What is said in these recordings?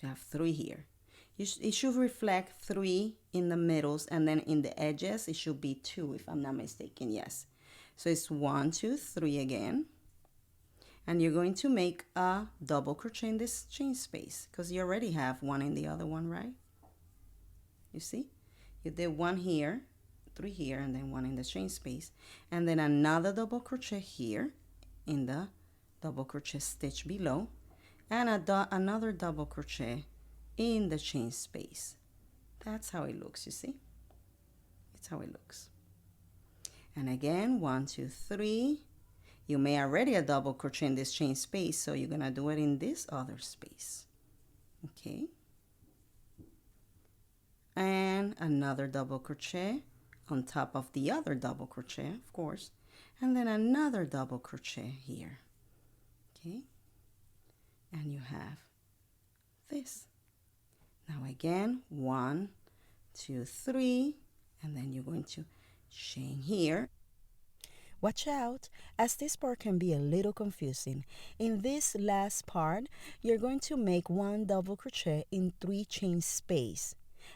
So you have 3 here. It should reflect 3 in the middles, and then in the edges it should be 2 if I'm not mistaken. Yes. So it's 1, 2, 3 again. And you're going to make a double crochet in this chain space because you already have 1 in the other one, right? You see? You did 1 here, 3 here, and then 1 in the chain space, and then another double crochet here in the double crochet stitch below, and another double crochet in the chain space. That's how it looks, you see? It's how it looks. And again, 1, 2, 3. You may already a double crochet in this chain space, so you're gonna do it in this other space. Okay. And another double crochet on top of the other double crochet, of course, and then another double crochet here. Okay. And you have this. Now again, 1, 2, 3, and then you're going to chain here. Watch out, as this part can be a little confusing. In this last part, you're going to make 1 double crochet in 3 chain space,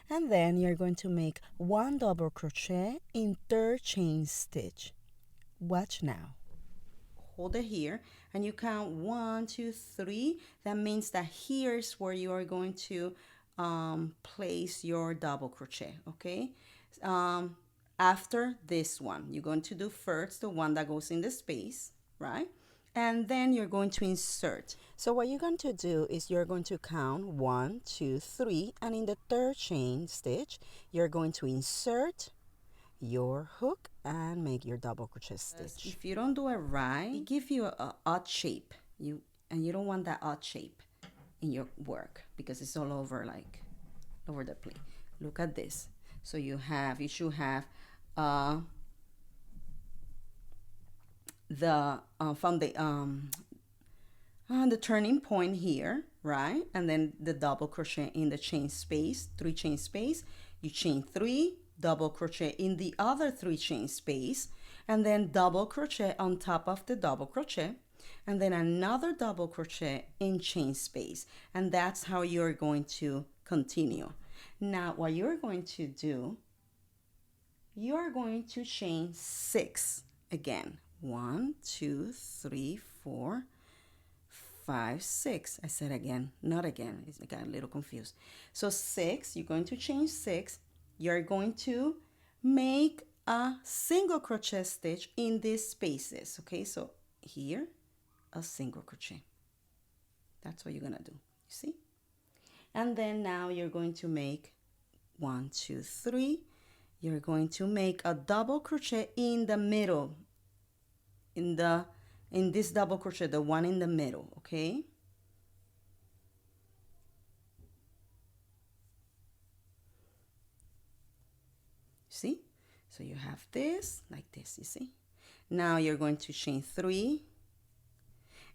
and then you're going to make 1 double crochet in 3rd chain stitch. Watch now. Hold it here, and you count 1, 2, 3. That means that here's where you are going to place your double crochet. Okay. After this one, you're going to do first the one that goes in the space, right? And then you're going to insert. So what you're going to do is you're going to count 1, 2, 3, and in the 3rd chain stitch, you're going to insert your hook and make your double crochet stitch. If you don't do it right, it gives you an odd shape. You don't want that odd shape in your work because it's all over, like over the place. Look at this. So you should have the turning point here, right? And then the double crochet in the chain space, 3 chain space. You chain 3, double crochet in the other 3 chain space, and then double crochet on top of the double crochet, and then another double crochet in chain space. And that's how you're going to continue. Now what you're going to do, you're going to chain 6 again. 1, 2, 3, 4, 5, 6. I said again, not again. I got a little confused. So 6, you're going to chain 6. You're going to make a single crochet stitch in these spaces. Okay, so here, a single crochet. That's what you're gonna do. You see? And then now you're going to make 1, 2, 3. You're going to make a double crochet in the middle, in this double crochet, the one in the middle. Okay. See? So you have this like this, you see? Now you're going to chain 3,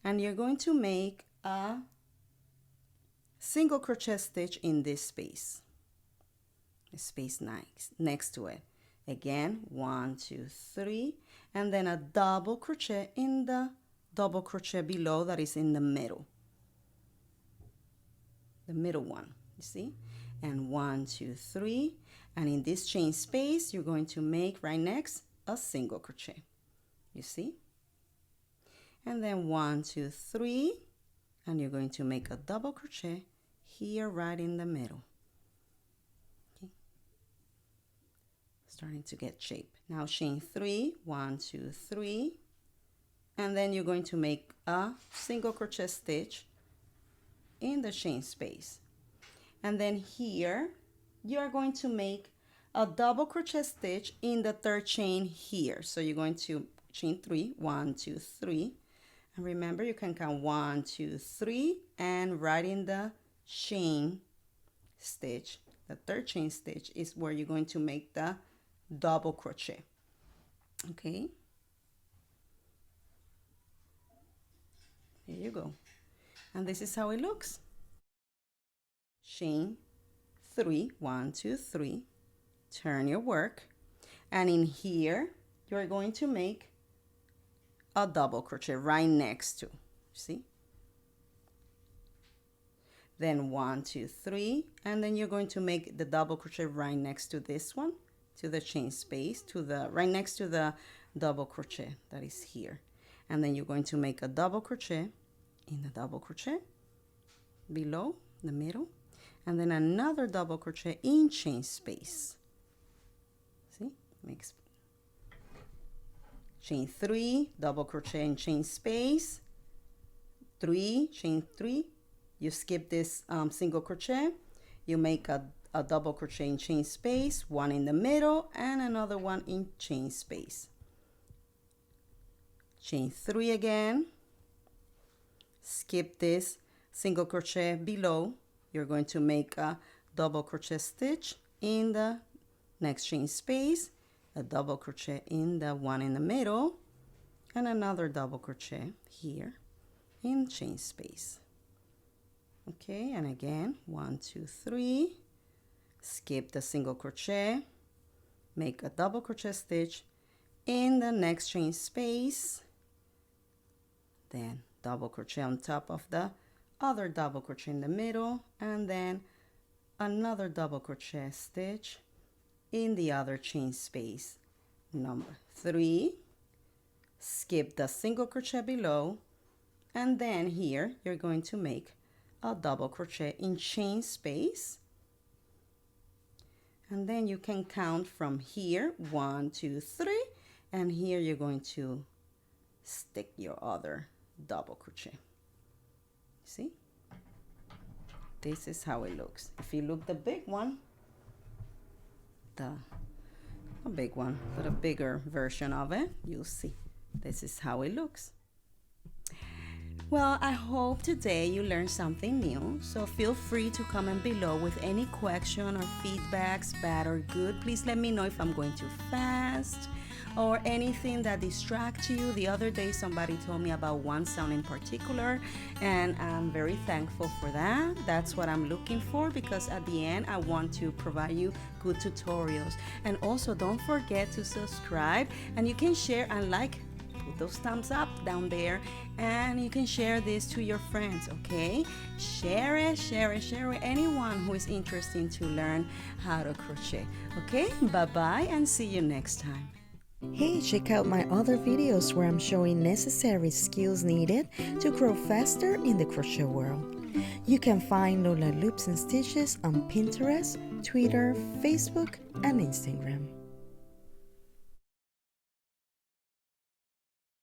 and you're going to make a single crochet stitch in this space, the space next to it. Again, 1, 2, 3, and then a double crochet in the double crochet below that is in the middle one, you see? And 1, 2, 3, and in this chain space you're going to make right next a single crochet, you see? And then 1, 2, 3, and you're going to make a double crochet here right in the middle. Okay, starting to get shape. Now chain 3, 1, 2, 3, and then you're going to make a single crochet stitch in the chain space. And then here you're going to make a double crochet stitch in the 3rd chain here. So you're going to chain 3, 1, 2, 3, and remember you can count 1, 2, 3, and right in the chain stitch, the 3rd chain stitch is where you're going to make the double crochet. Okay, here you go, and this is how it looks. Chain 3, 1, 2, 3, turn your work, and in here you're going to make a double crochet right next to, see? then 1, 2, 3, and then you're going to make the double crochet right next to this one, to the chain space, to the right next to the double crochet that is here. And then you're going to make a double crochet in the double crochet below the middle, and then another double crochet in chain space. See, makes chain 3, double crochet in chain space, 3, chain 3. You skip this single crochet, you make a double crochet in chain space, one in the middle and another one in chain space. Chain 3 again, skip this single crochet below, you're going to make a double crochet stitch in the next chain space, a double crochet in the one in the middle, and another double crochet here in chain space. Okay, and again, 1, 2, 3, skip the single crochet, make a double crochet stitch in the next chain space, then double crochet on top of the other double crochet in the middle, and then another double crochet stitch in the other chain space. Number 3, skip the single crochet below, and then here you're going to make a double crochet in chain space, and then you can count from here 1, 2, 3, and here you're going to stick your other double crochet. See, this is how it looks. If you look the big one, a big one, but a bigger version of it, you'll see this is how it looks. Well, I hope today you learned something new, so feel free to comment below with any question or feedbacks, bad or good. Please let me know if I'm going too fast or anything that distracts you. The other day somebody told me about one sound in particular, and I'm very thankful for that. That's what I'm looking for, because at the end I want to provide you good tutorials. And also don't forget to subscribe, and you can share and like, put those thumbs up down there, and you can share this to your friends. Okay, share it with anyone who is interested to learn how to crochet. Okay, bye bye and see you next time. Hey, check out my other videos where I'm showing necessary skills needed to grow faster in the crochet world. You can find Lola Loops and Stitches on Pinterest, Twitter, Facebook, and Instagram.